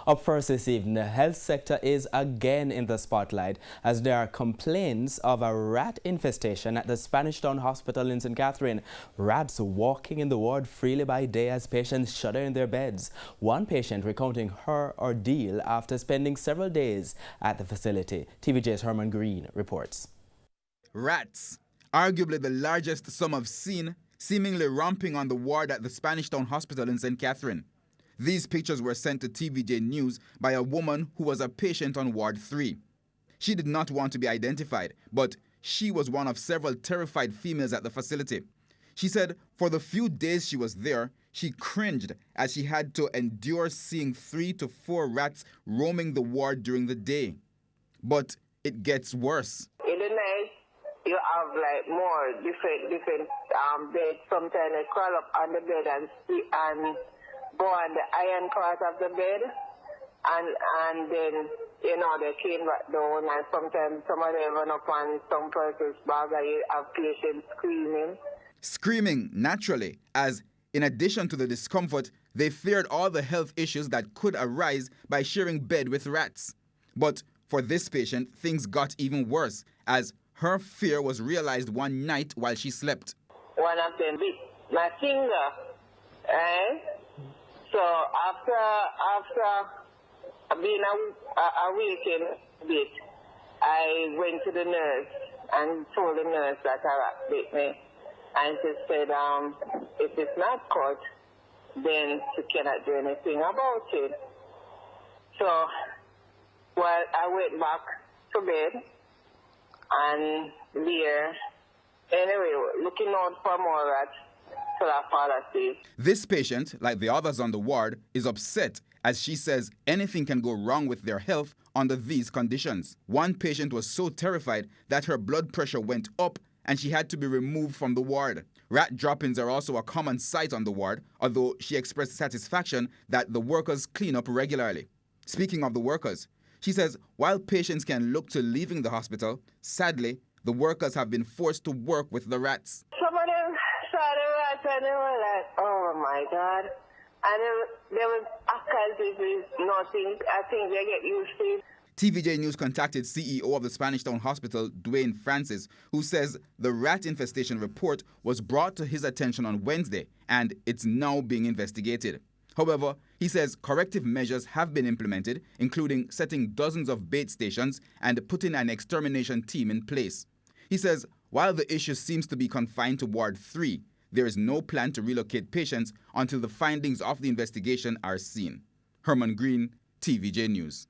Up first this evening, the health sector is again in the spotlight as there are complaints of a rat infestation at the Spanish Town Hospital in St. Catherine. Rats walking in the ward freely by day as patients shudder in their beds. One patient recounting her ordeal after spending several days at the facility. TVJ's Herman Green reports. Rats, arguably the largest some have seen, seemingly ramping on the ward at the Spanish Town Hospital in St. Catherine. These pictures were sent to TVJ News by a woman who was a patient on Ward 3. She did not want to be identified, but she was one of several terrified females at the facility. She said for the few days she was there, she cringed as she had to endure seeing 3 to 4 rats roaming the ward during the day. But it gets worse. In the night, you have like more different beds. Sometimes they crawl up on the bed and go on the iron part of the bed, and then they came back down, and sometimes some of them run up on some person's bag and you have patients screaming. Screaming naturally, as in addition to the discomfort, they feared all the health issues that could arise by sharing bed with rats. But for this patient, things got even worse, as her fear was realized one night while she slept. One of them bit my finger, right? So after being awakened a bit, I went to the nurse and told the nurse that a rat bit me. And she said, if it's not caught, then she cannot do anything about it. So, well, I went back to bed and there, anyway, looking out for more rats. This patient, like the others on the ward, is upset as she says anything can go wrong with their health under these conditions. One patient was so terrified that her blood pressure went up and she had to be removed from the ward. Rat droppings are also a common sight on the ward, although she expressed satisfaction that the workers clean up regularly. Speaking of the workers, she says while patients can look to leaving the hospital, sadly, the workers have been forced to work with the rats. Some of them saw the rats and they were like, oh my God. And there was occultism, nothing. I think they get used to it. TVJ News contacted CEO of the Spanish Town Hospital, Dwayne Francis, who says the rat infestation report was brought to his attention on Wednesday and it's now being investigated. However, he says corrective measures have been implemented, including setting dozens of bait stations and putting an extermination team in place. He says while the issue seems to be confined to Ward 3, there is no plan to relocate patients until the findings of the investigation are seen. Herman Green, TVJ News.